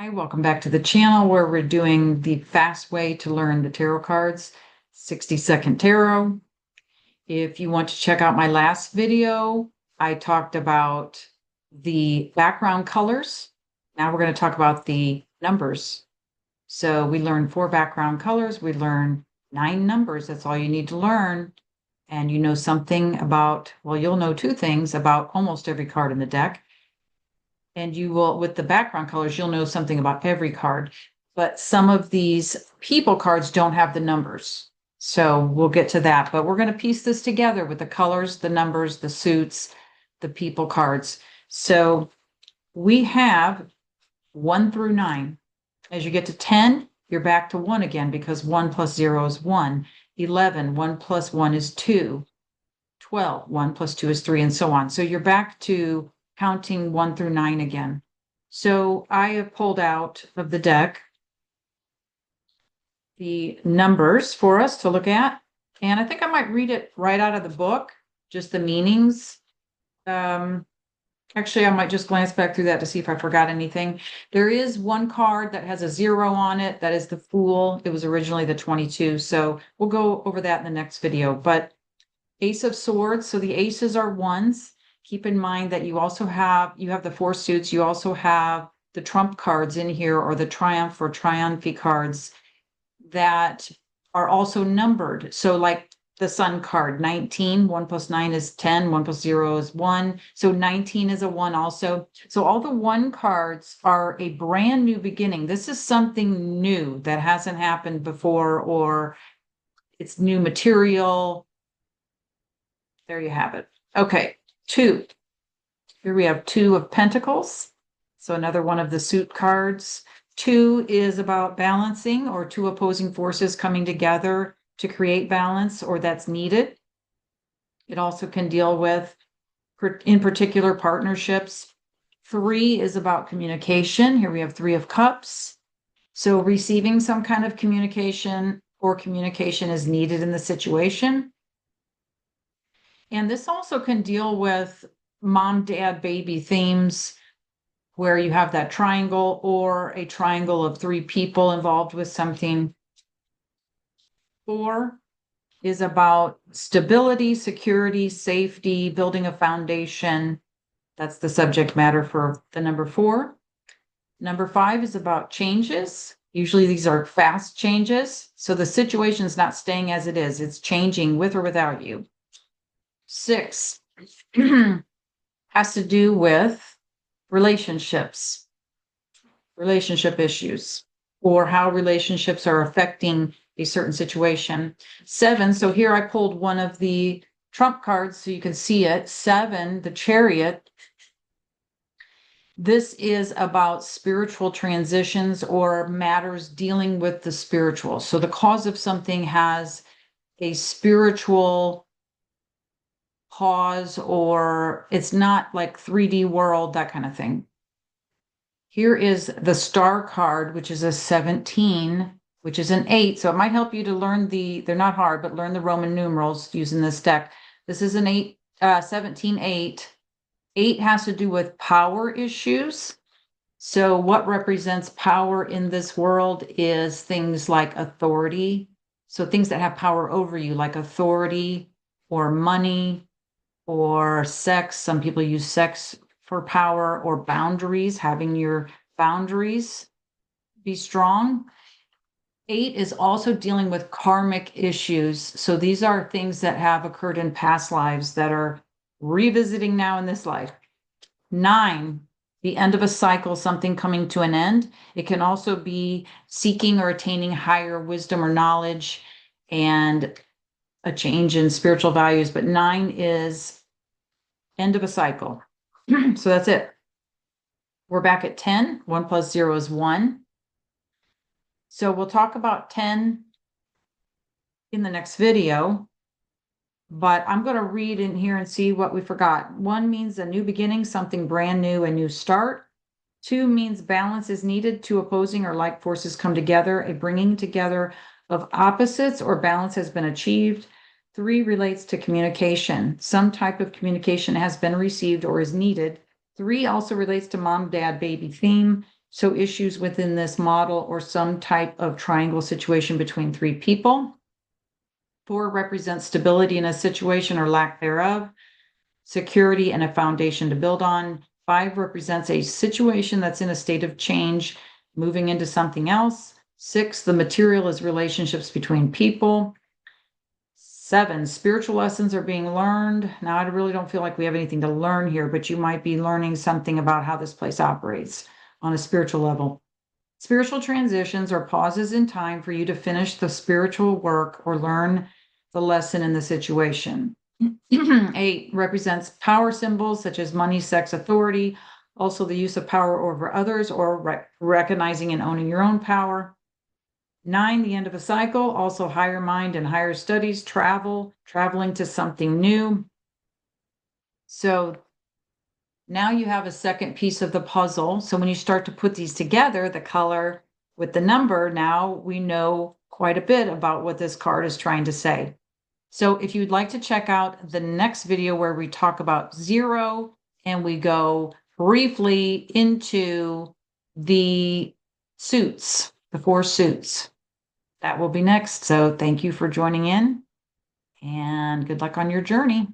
Hi, welcome back to the channel where we're doing the fast way to learn the tarot cards, 60-second tarot. If you want to check out my last video, I talked about the background colors. Now we're going to talk about the numbers. So we learned 4 background colors. We learned 9 numbers. That's all you need to learn. And you know something about, well, you'll know 2 things about almost every card in the deck. And you will, with the background colors, you'll know something about every card. But some of these people cards don't have the numbers. So we'll get to that. But we're going to piece this together with the colors, the numbers, the suits, the people cards. So we have 1 through 9. As you get to 10, you're back to 1 again because 1 plus 0 is 1. 11, 1 plus 1 is 2. 12, 1 plus 2 is 3, and so on. So you're back to counting 1 through 9 again. So I have pulled out of the deck the numbers for us to look at. And I think I might read it right out of the book, just the meanings. Actually, I might just glance back through that to see if I forgot anything. There is one card that has a 0 on it. That is the Fool. It was originally the 22. So we'll go over that in the next video. But Ace of Swords. So the aces are ones. Keep in mind that you have the 4 suits. You also have the trump cards in here, or the triumph or triumphy cards that are also numbered. So like the Sun card, 19, 1 plus 9 is 10, 1 plus 0 is 1. So 19 is a 1 also. So all the 1 cards are a brand new beginning. This is something new that hasn't happened before, or it's new material. There you have it. Okay, 2. Here we have 2 of Pentacles. So another one of the suit cards. 2 is about balancing, or 2 opposing forces coming together to create balance, or that's needed. It also can deal with, in particular, partnerships. 3 is about communication. Here we have 3 of Cups. So receiving some kind of communication, or communication is needed in the situation. And this also can deal with mom, dad, baby themes, where you have that triangle, or a triangle of 3 people involved with something. 4 is about stability, security, safety, building a foundation. That's the subject matter for the number 4. Number 5 is about changes. Usually these are fast changes. So the situation is not staying as it is. It's changing with or without you. 6 has to do with relationships, relationship issues, or how relationships are affecting a certain situation. 7, so here I pulled one of the trump cards so you can see it. 7, the Chariot. This is about spiritual transitions, or matters dealing with the spiritual. So the cause of something has a spiritual cause, or it's not like 3D world, that kind of thing. Here is the Star card, which is a 17, which is an 8. So it might help you to learn they're not hard, but learn the Roman numerals using this deck. This is an 8, 17, 8. 8 has to do with power issues. So what represents power in this world is things like authority. So things that have power over you, like authority or money or sex. Some people use sex for power, or boundaries, having your boundaries be strong. 8 is also dealing with karmic issues. So these are things that have occurred in past lives that are revisiting now in this life. 9, the end of a cycle, something coming to an end. It can also be seeking or attaining higher wisdom or knowledge and a change in spiritual values. But 9 is end of a cycle. So that's it. We're back at 10. 1 plus 0 is 1. So we'll talk about 10 in the next video, but I'm going to read in here and see what we forgot. 1 means a new beginning, something brand new, a new start. 2 means balance is needed. 2 opposing or like forces come together, a bringing together of opposites, or balance has been achieved. 3 relates to communication. Some type of communication has been received or is needed. 3 also relates to mom, dad, baby theme. So issues within this model or some type of triangle situation between three people. 4 represents stability in a situation or lack thereof, security and a foundation to build on. 5 represents a situation that's in a state of change, moving into something else. 6, the material is relationships between people. 7, spiritual lessons are being learned. Now, I really don't feel like we have anything to learn here, but you might be learning something about how this place operates on a spiritual level. Spiritual transitions are pauses in time for you to finish the spiritual work or learn the lesson in the situation. 8 represents power symbols such as money, sex, authority, also the use of power over others or recognizing and owning your own power. 9, the end of a cycle, also higher mind and higher studies, traveling to something new. So now you have a second piece of the puzzle. So when you start to put these together, the color with the number, now we know quite a bit about what this card is trying to say. So if you'd like to check out the next video where we talk about 0 and we go briefly into the suits, the 4 suits, that will be next. So thank you for joining in and good luck on your journey.